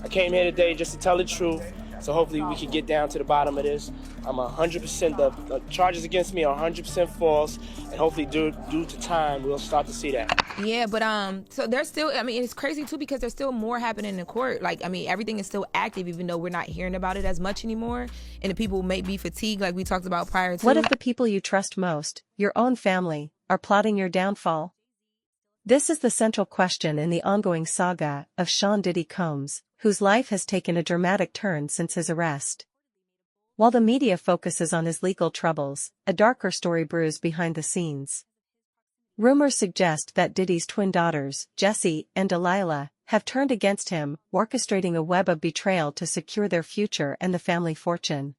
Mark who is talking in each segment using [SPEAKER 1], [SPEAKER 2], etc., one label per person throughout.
[SPEAKER 1] I came here today just to tell the truth. So hopefully we can get down to the bottom of this. I'm 100%, the charges against me are 100% false, and hopefully due to time, we'll start to see that.
[SPEAKER 2] Yeah, but so there's still, I mean, it's crazy too because there's still more happening in court. Like, I mean, everything is still active even though we're not hearing about it as much anymore. And the people may be fatigued like we talked about prior to.
[SPEAKER 3] What if the people you trust most, your own family, are plotting your downfall? This is the central question in the ongoing saga of Sean Diddy Combs, whose life has taken a dramatic turn since his arrest. While the media focuses on his legal troubles, a darker story brews behind the scenes. Rumors suggest that Diddy's twin daughters, Jessie and Delilah, have turned against him, orchestrating a web of betrayal to secure their future and the family fortune.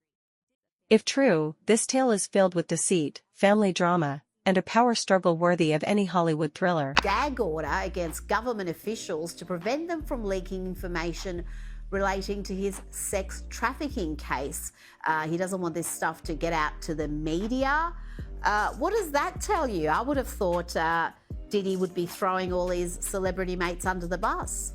[SPEAKER 3] If true, this tale is filled with deceit, family drama, and a power struggle worthy of any Hollywood thriller.
[SPEAKER 4] Gag order against government officials to prevent them from leaking information relating to his sex trafficking case. He doesn't want this stuff to get out to the media. What does that tell you? I would have thought Diddy would be throwing all his celebrity mates under the bus.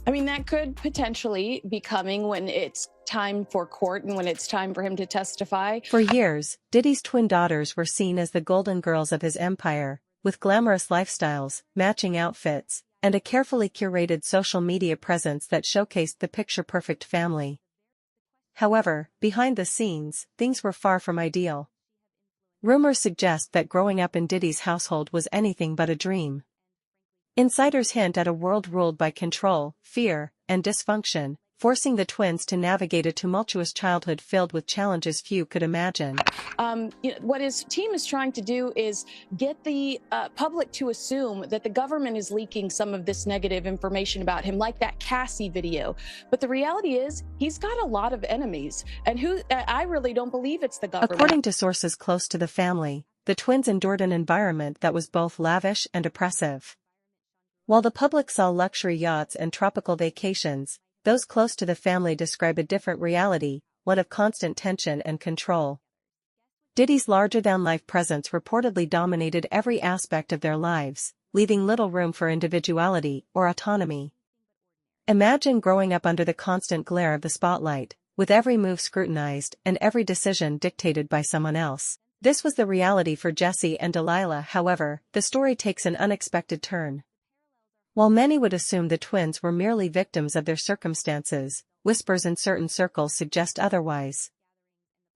[SPEAKER 5] I mean, that could potentially be coming when it's time for court and when it's time for him to testify.
[SPEAKER 3] For years, Diddy's twin daughters were seen as the golden girls of his empire, with glamorous lifestyles, matching outfits, and a carefully curated social media presence that showcased the picture-perfect family. However, behind the scenes, things were far from ideal. Rumors suggest that growing up in Diddy's household was anything but a dream. Insiders hint at a world ruled by control, fear, and dysfunction, forcing the twins to navigate a tumultuous childhood filled with challenges few could imagine.
[SPEAKER 5] What his team is trying to do is get the public to assume that the government is leaking some of this negative information about him, like that Cassie video. But the reality is, he's got a lot of enemies, and I really don't believe it's the government.
[SPEAKER 3] According to sources close to the family, the twins endured an environment that was both lavish and oppressive. While the public saw luxury yachts and tropical vacations, those close to the family describe a different reality, one of constant tension and control. Diddy's larger-than-life presence reportedly dominated every aspect of their lives, leaving little room for individuality or autonomy. Imagine growing up under the constant glare of the spotlight, with every move scrutinized and every decision dictated by someone else. This was the reality for Jessie and Delilah. However, the story takes an unexpected turn. While many would assume the twins were merely victims of their circumstances, whispers in certain circles suggest otherwise.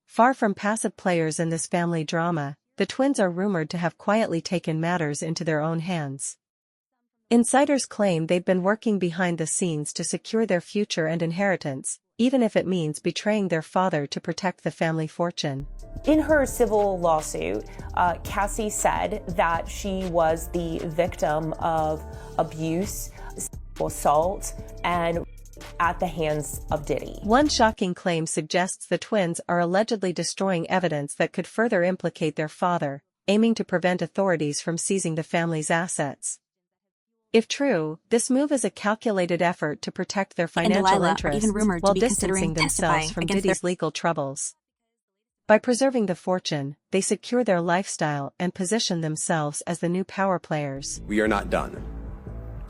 [SPEAKER 3] Far from passive players in this family drama, the twins are rumored to have quietly taken matters into their own hands. Insiders claim they've been working behind the scenes to secure their future and inheritance, even if it means betraying their father to protect the family fortune.
[SPEAKER 6] In her civil lawsuit, Cassie said that she was the victim of abuse, assault, and at the hands of Diddy.
[SPEAKER 3] One shocking claim suggests the twins are allegedly destroying evidence that could further implicate their father, aiming to prevent authorities from seizing the family's assets. If true, this move is a calculated effort to protect their financial interests while distancing themselves from Diddy's legal troubles. By preserving the fortune, they secure their lifestyle and position themselves as the new power players.
[SPEAKER 7] We are not done.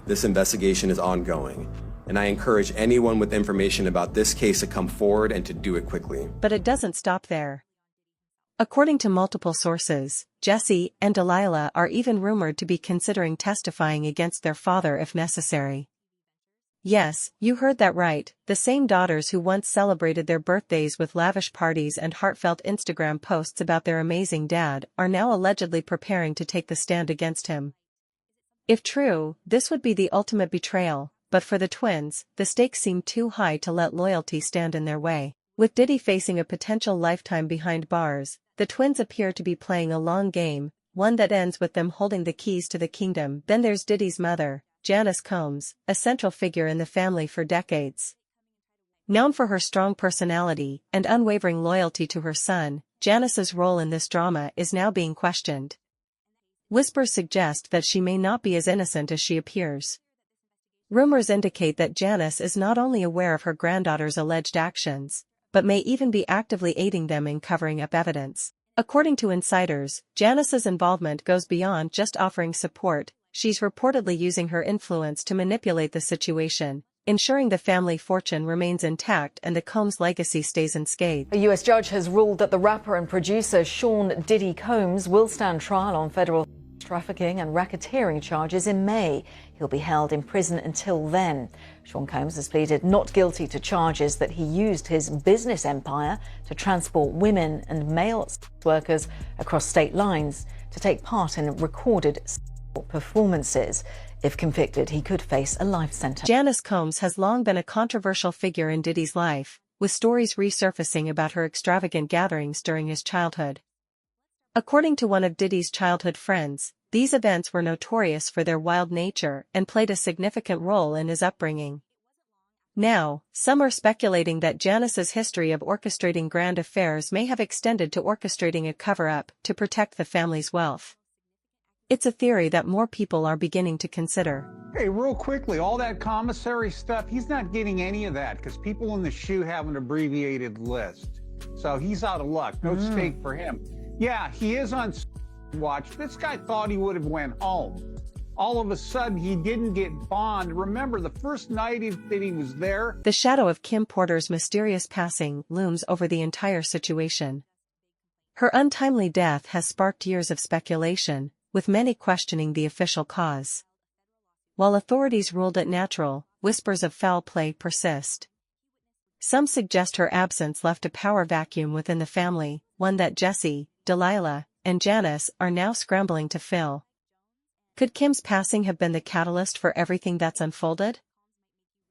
[SPEAKER 7] This investigation is ongoing, and I encourage anyone with information about this case to come forward and to do it quickly.
[SPEAKER 3] But it doesn't stop there. According to multiple sources, Jessie and Delilah are even rumored to be considering testifying against their father if necessary. Yes, you heard that right, the same daughters who once celebrated their birthdays with lavish parties and heartfelt Instagram posts about their amazing dad are now allegedly preparing to take the stand against him. If true, this would be the ultimate betrayal, but for the twins, the stakes seem too high to let loyalty stand in their way. With Diddy facing a potential lifetime behind bars, the twins appear to be playing a long game, one that ends with them holding the keys to the kingdom. Then there's Diddy's mother, Janice Combs, a central figure in the family for decades. Known for her strong personality and unwavering loyalty to her son, Janice's role in this drama is now being questioned. Whispers suggest that she may not be as innocent as she appears. Rumors indicate that Janice is not only aware of her granddaughter's alleged actions, but may even be actively aiding them in covering up evidence. According to insiders, Janice's involvement goes beyond just offering support. She's reportedly using her influence to manipulate the situation, ensuring the family fortune remains intact and the Combs legacy stays unscathed.
[SPEAKER 8] A U.S. judge has ruled that the rapper and producer Sean Diddy Combs will stand trial on federal trafficking and racketeering charges in May. He'll be held in prison until then. Sean Combs has pleaded not guilty to charges that he used his business empire to transport women and male workers across state lines to take part in recorded performances. If convicted, he could face a life sentence.
[SPEAKER 3] Janice Combs has long been a controversial figure in Diddy's life, with stories resurfacing about her extravagant gatherings during his childhood. According to one of Diddy's childhood friends, these events were notorious for their wild nature and played a significant role in his upbringing. Now, some are speculating that Janice's history of orchestrating grand affairs may have extended to orchestrating a cover-up to protect the family's wealth. It's a theory that more people are beginning to consider.
[SPEAKER 9] Hey, real quickly, all that commissary stuff, he's not getting any of that because people in the SHU have an abbreviated list. So he's out of luck. No stake for him. Yeah, he is on watch. This guy thought he would have went home. All of a sudden, he didn't get bond. Remember, the first night that he was there,
[SPEAKER 3] the shadow of Kim Porter's mysterious passing looms over the entire situation. Her untimely death has sparked years of speculation, with many questioning the official cause. While authorities ruled it natural, whispers of foul play persist. Some suggest her absence left a power vacuum within the family, one that Jesse, Delilah, and Janice are now scrambling to fill. Could Kim's passing have been the catalyst for everything that's unfolded?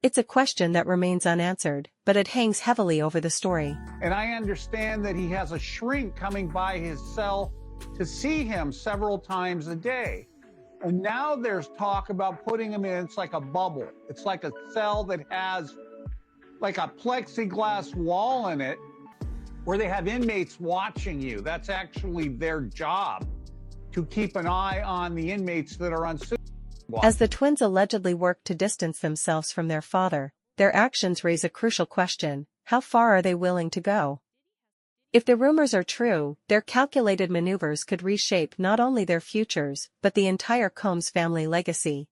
[SPEAKER 3] It's a question that remains unanswered, but it hangs heavily over the story.
[SPEAKER 9] and I understand that he has a shrink coming by his cell to see him several times a day. And now there's talk about putting him in, it's like a bubble. It's like a cell that has like a plexiglass wall in it where they have inmates watching you. That's actually their job, to keep an eye on the inmates that are on supervised.
[SPEAKER 3] As the twins allegedly work to distance themselves from their father, their actions raise a crucial question: how far are they willing to go? If the rumors are true, their calculated maneuvers could reshape not only their futures, but the entire Combs family legacy.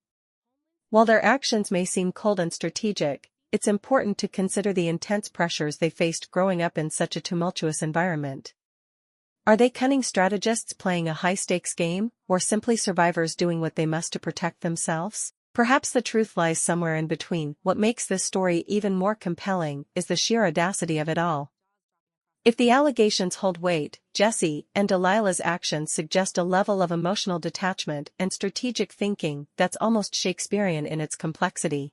[SPEAKER 3] While their actions may seem cold and strategic, it's important to consider the intense pressures they faced growing up in such a tumultuous environment. Are they cunning strategists playing a high-stakes game, or simply survivors doing what they must to protect themselves? Perhaps the truth lies somewhere in between. What makes this story even more compelling is the sheer audacity of it all. If the allegations hold weight, Jesse and Delilah's actions suggest a level of emotional detachment and strategic thinking that's almost Shakespearean in its complexity.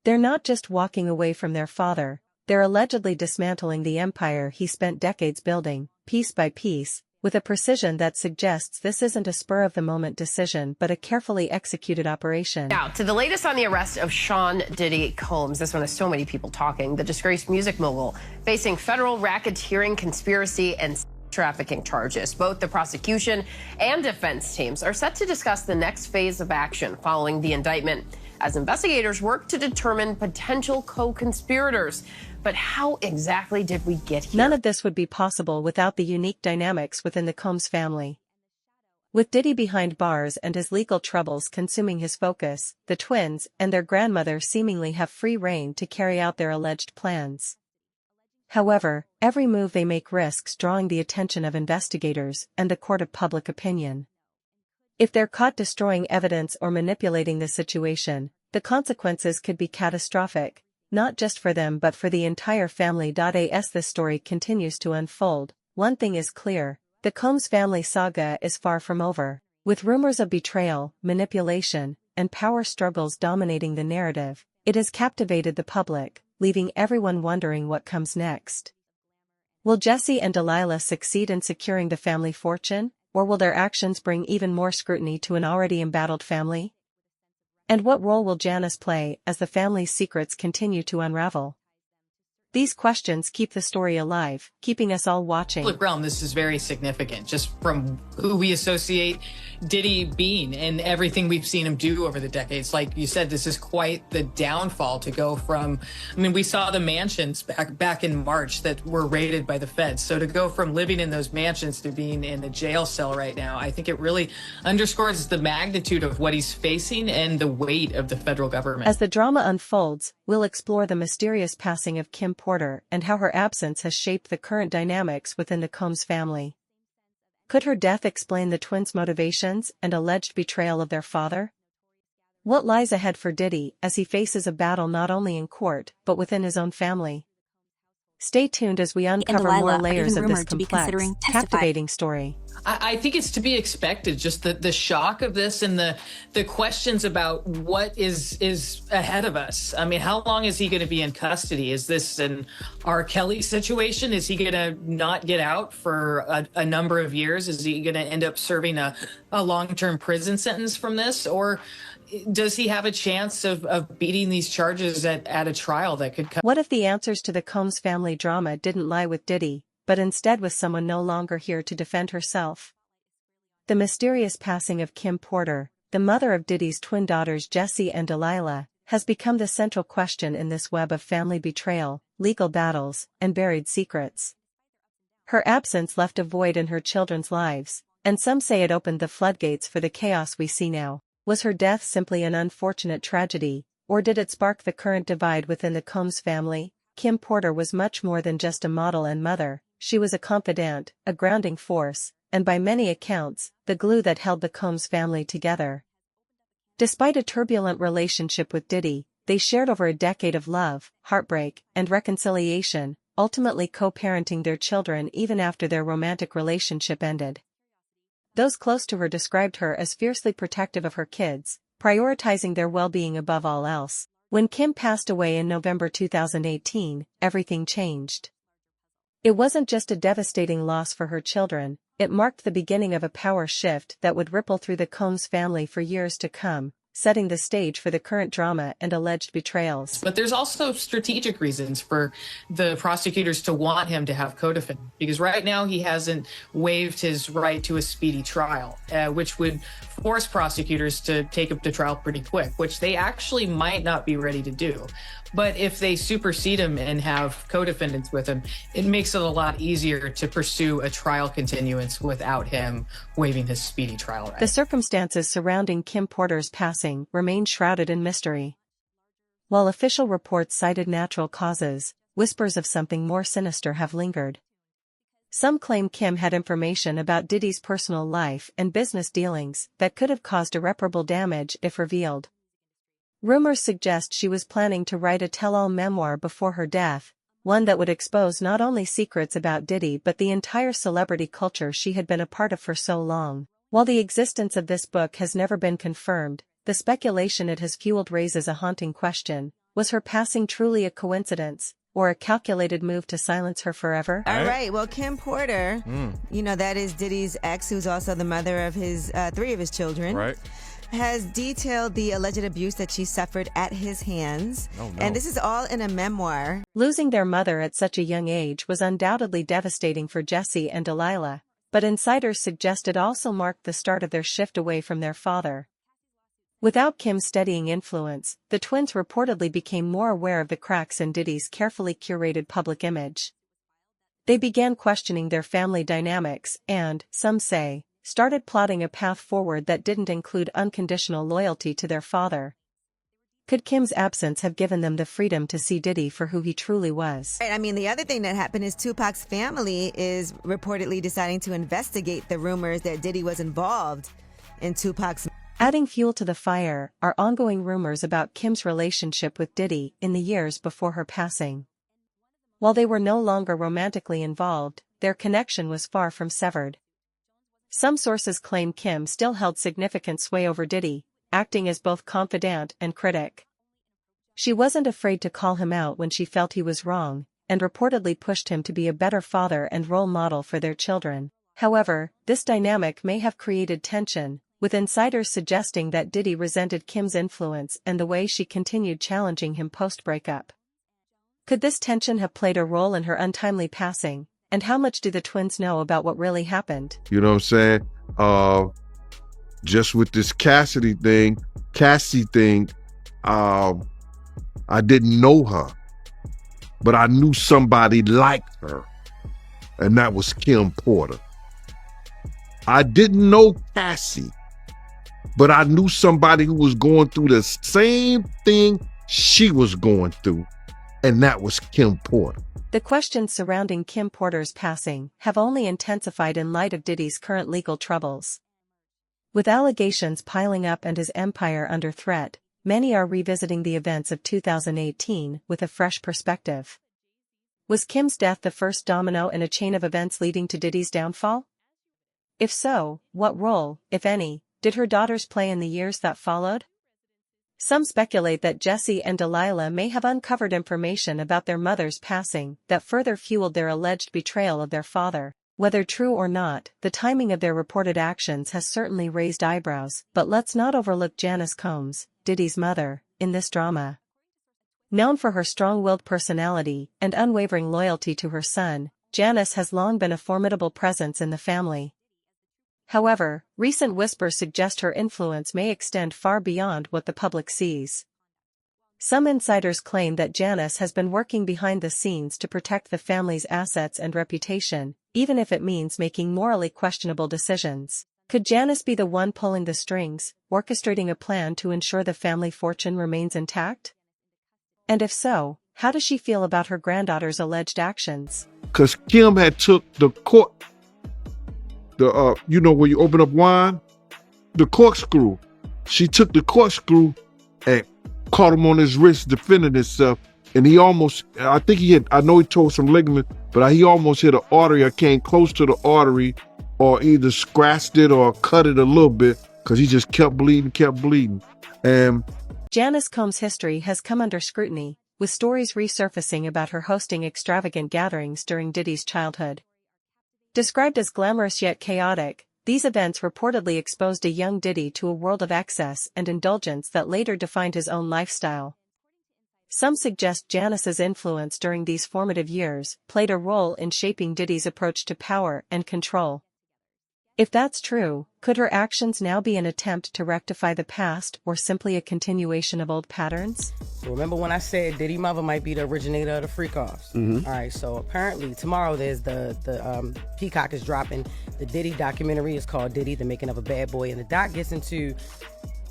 [SPEAKER 3] They're not just walking away from their father, they're allegedly dismantling the empire he spent decades building, piece by piece, with a precision that suggests this isn't a spur-of-the-moment decision but a carefully executed operation.
[SPEAKER 10] Now, to the latest on the arrest of Sean Diddy Combs. This one has so many people talking. The disgraced music mogul facing federal racketeering, conspiracy, and trafficking charges. Both the prosecution and defense teams are set to discuss the next phase of action following the indictment, as investigators work to determine potential co-conspirators. But how exactly did we get here?
[SPEAKER 3] None of this would be possible without the unique dynamics within the Combs family. With Diddy behind bars and his legal troubles consuming his focus, the twins and their grandmother seemingly have free rein to carry out their alleged plans. However, every move they make risks drawing the attention of investigators and the court of public opinion. If they're caught destroying evidence or manipulating the situation, the consequences could be catastrophic, not just for them but for the entire family. As this story continues to unfold, one thing is clear: the Combs family saga is far from over. With rumors of betrayal, manipulation, and power struggles dominating the narrative, it has captivated the public, leaving everyone wondering what comes next. Will Jesse and Delilah succeed in securing the family fortune, or will their actions bring even more scrutiny to an already embattled family? And what role will Janice play as the family's secrets continue to unravel? These questions keep the story alive, keeping us all watching.
[SPEAKER 11] Public realm, this is very significant, just from who we associate Diddy being and everything we've seen him do over the decades. Like you said, this is quite the downfall to go from, I mean, we saw the mansions back in March that were raided by the feds. So to go from living in those mansions to being in a jail cell right now, I think it really underscores the magnitude of what he's facing and the weight of the federal government.
[SPEAKER 3] As the drama unfolds, we'll explore the mysterious passing of Kim Porter and how her absence has shaped the current dynamics within the Combs family. Could her death explain the twins' motivations and alleged betrayal of their father? What lies ahead for Diddy as he faces a battle not only in court but within his own family? Stay tuned as we uncover more layers of this complex, captivating story.
[SPEAKER 11] I think it's to be expected, just the shock of this and the questions about what is ahead of us. I mean, how long is he going to be in custody? Is this an R. Kelly situation? Is he going to not get out for a number of years? Is he going to end up serving a long-term prison sentence from this? Or does he have a chance of beating these charges at a trial that could come?
[SPEAKER 3] What if the answers to the Combs family drama didn't lie with Diddy, but instead with someone no longer here to defend herself? The mysterious passing of Kim Porter, the mother of Diddy's twin daughters Jessie and Delilah, has become the central question in this web of family betrayal, legal battles, and buried secrets. Her absence left a void in her children's lives, and some say it opened the floodgates for the chaos we see now. Was her death simply an unfortunate tragedy, or did it spark the current divide within the Combs family? Kim Porter was much more than just a model and mother. She was a confidant, a grounding force, and by many accounts, the glue that held the Combs family together. Despite a turbulent relationship with Diddy, they shared over a decade of love, heartbreak, and reconciliation, ultimately co-parenting their children even after their romantic relationship ended. Those close to her described her as fiercely protective of her kids, prioritizing their well-being above all else. When Kim passed away in November 2018, everything changed. It wasn't just a devastating loss for her children, it marked the beginning of a power shift that would ripple through the Combs family for years to come, setting the stage for the current drama and alleged betrayals.
[SPEAKER 11] But there's also strategic reasons for the prosecutors to want him to have co-defendant, because right now he hasn't waived his right to a speedy trial, which would force prosecutors to take him to trial pretty quick, which they actually might not be ready to do. But if they supersede him and have co-defendants with him, it makes it a lot easier to pursue a trial continuance without him waiving his speedy trial right.
[SPEAKER 3] The circumstances surrounding Kim Porter's passing remain shrouded in mystery. While official reports cited natural causes, whispers of something more sinister have lingered. Some claim Kim had information about Diddy's personal life and business dealings that could have caused irreparable damage if revealed. Rumors suggest she was planning to write a tell-all memoir before her death, one that would expose not only secrets about Diddy but the entire celebrity culture she had been a part of for so long. While the existence of this book has never been confirmed, the speculation it has fueled raises a haunting question: was her passing truly a coincidence, or a calculated move to silence her forever?
[SPEAKER 12] All right, well, Kim Porter, that is Diddy's ex, who's also the mother of his 3 of his children.
[SPEAKER 13] Right.
[SPEAKER 12] Has detailed the alleged abuse that she suffered at his hands. Oh, no. And this is all in a memoir.
[SPEAKER 3] Losing their mother at such a young age was undoubtedly devastating for Jessie and Delilah, but insiders suggest it also marked the start of their shift away from their father. Without Kim's steadying influence, the twins reportedly became more aware of the cracks in Diddy's carefully curated public image. They began questioning their family dynamics and, some say, started plotting a path forward that didn't include unconditional loyalty to their father. Could Kim's absence have given them the freedom to see Diddy for who he truly was?
[SPEAKER 12] Right, I mean, the other thing that happened is Tupac's family is reportedly deciding to investigate the rumors that Diddy was involved in Tupac's.
[SPEAKER 3] Adding fuel to the fire are ongoing rumors about Kim's relationship with Diddy in the years before her passing. While they were no longer romantically involved, their connection was far from severed. Some sources claim Kim still held significant sway over Diddy, acting as both confidant and critic. She wasn't afraid to call him out when she felt he was wrong, and reportedly pushed him to be a better father and role model for their children. However, this dynamic may have created tension, with insiders suggesting that Diddy resented Kim's influence and the way she continued challenging him post-breakup. Could this tension have played a role in her untimely passing? And how much do the twins know about what really happened?
[SPEAKER 13] You know what I'm saying? Just with this Cassie thing, I didn't know her, but I knew somebody like her, and that was Kim Porter. I didn't know Cassie, but I knew somebody who was going through the same thing she was going through, and that was Kim Porter.
[SPEAKER 3] The questions surrounding Kim Porter's passing have only intensified in light of Diddy's current legal troubles. With allegations piling up and his empire under threat, many are revisiting the events of 2018 with a fresh perspective. Was Kim's death the first domino in a chain of events leading to Diddy's downfall? If so, what role, if any, did her daughters play in the years that followed? Some speculate that Jesse and Delilah may have uncovered information about their mother's passing that further fueled their alleged betrayal of their father. Whether true or not, the timing of their reported actions has certainly raised eyebrows, but let's not overlook Janice Combs, Diddy's mother, in this drama. Known for her strong-willed personality and unwavering loyalty to her son, Janice has long been a formidable presence in the family. However, recent whispers suggest her influence may extend far beyond what the public sees. Some insiders claim that Janice has been working behind the scenes to protect the family's assets and reputation, even if it means making morally questionable decisions. Could Janice be the one pulling the strings, orchestrating a plan to ensure the family fortune remains intact? And if so, how does she feel about her granddaughter's alleged actions?
[SPEAKER 13] Because Kim had took the cork, you know when you open up wine? The corkscrew. She took the corkscrew and caught him on his wrist defending himself. And he almost, I know he tore some ligament, but he almost hit an artery or came close to the artery or either scratched it or cut it a little bit because he just kept bleeding. And
[SPEAKER 3] Janice Combs' history has come under scrutiny, with stories resurfacing about her hosting extravagant gatherings during Diddy's childhood. Described as glamorous yet chaotic, these events reportedly exposed a young Diddy to a world of excess and indulgence that later defined his own lifestyle. Some suggest Janice's influence during these formative years played a role in shaping Diddy's approach to power and control. If that's true, could her actions now be an attempt to rectify the past or simply a continuation of old patterns?
[SPEAKER 14] Remember when I said Diddy mother might be the originator of the freak-offs?
[SPEAKER 15] Mm-hmm.
[SPEAKER 14] All right, so apparently tomorrow there's the Peacock is dropping the Diddy documentary. It's called Diddy, The Making of a Bad Boy, and the doc gets into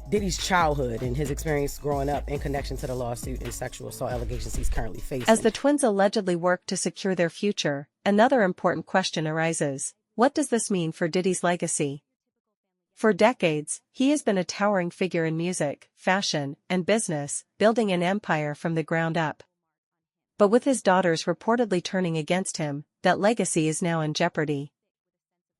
[SPEAKER 14] Diddy's childhood and his experience growing up in connection to the lawsuit and sexual assault allegations he's currently facing.
[SPEAKER 3] As the twins allegedly work to secure their future, another important question arises. What does this mean for Diddy's legacy? For decades, he has been a towering figure in music, fashion, and business, building an empire from the ground up. But with his daughters reportedly turning against him, that legacy is now in jeopardy.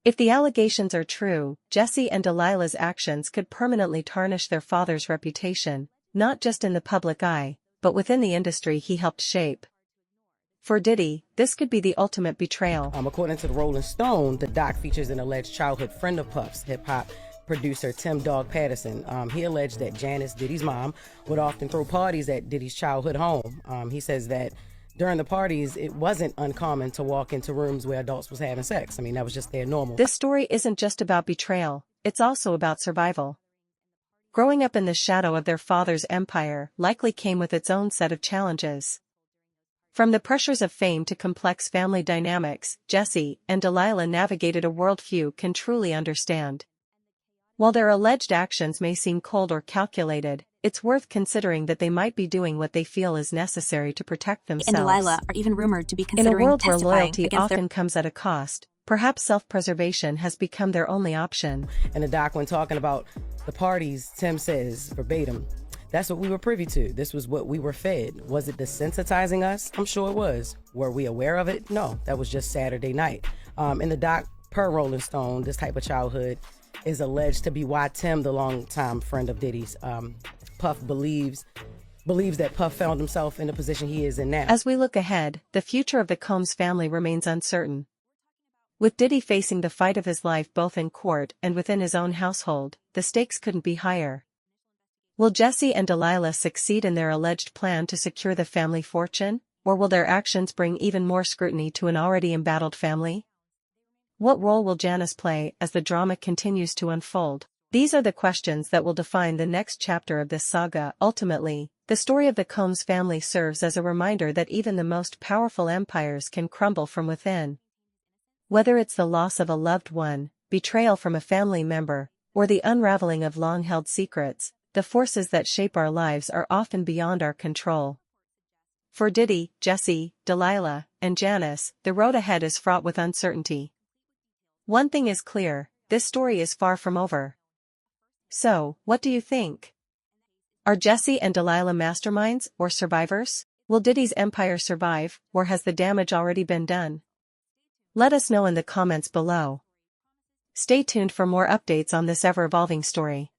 [SPEAKER 3] If the allegations are true, Jesse and Delilah's actions could permanently tarnish their father's reputation, not just in the public eye, but within the industry he helped shape. For Diddy, this could be the ultimate betrayal.
[SPEAKER 14] According to the Rolling Stone, the doc features an alleged childhood friend of Puff's, hip-hop producer Tim Dog Patterson. He alleged that Janice, Diddy's mom, would often throw parties at Diddy's childhood home. He says that during the parties, it wasn't uncommon to walk into rooms where adults was having sex. I mean, that was just their normal.
[SPEAKER 3] This story isn't just about betrayal, it's also about survival. Growing up in the shadow of their father's empire likely came with its own set of challenges. From the pressures of fame to complex family dynamics, Jesse and Delilah navigated a world few can truly understand. While their alleged actions may seem cold or calculated, it's worth considering that they might be doing what they feel is necessary to protect themselves.
[SPEAKER 16] And Delilah are even rumored to be
[SPEAKER 3] In a
[SPEAKER 16] considering
[SPEAKER 3] world where
[SPEAKER 16] testifying
[SPEAKER 3] loyalty
[SPEAKER 16] against
[SPEAKER 3] often comes at a cost, perhaps self-preservation has become their only option.
[SPEAKER 14] And the doc, when talking about the parties, Tim says, verbatim, "That's what we were privy to. This was what we were fed. Was it desensitizing us? I'm sure it was. Were we aware of it? No, that was just Saturday night." In the doc, per Rolling Stone, this type of childhood is alleged to be why Tim, the longtime friend of Diddy's, Puff believes that Puff found himself in the position he is in now.
[SPEAKER 3] As we look ahead, the future of the Combs family remains uncertain. With Diddy facing the fight of his life both in court and within his own household, the stakes couldn't be higher. Will Jesse and Delilah succeed in their alleged plan to secure the family fortune? Or will their actions bring even more scrutiny to an already embattled family? What role will Janice play as the drama continues to unfold? These are the questions that will define the next chapter of this saga. Ultimately, the story of the Combs family serves as a reminder that even the most powerful empires can crumble from within. Whether it's the loss of a loved one, betrayal from a family member, or the unraveling of long-held secrets, the forces that shape our lives are often beyond our control. For Diddy, Jesse, Delilah, and Janice, the road ahead is fraught with uncertainty. One thing is clear, this story is far from over. So, what do you think? Are Jesse and Delilah masterminds or survivors? Will Diddy's empire survive, or has the damage already been done? Let us know in the comments below. Stay tuned for more updates on this ever-evolving story.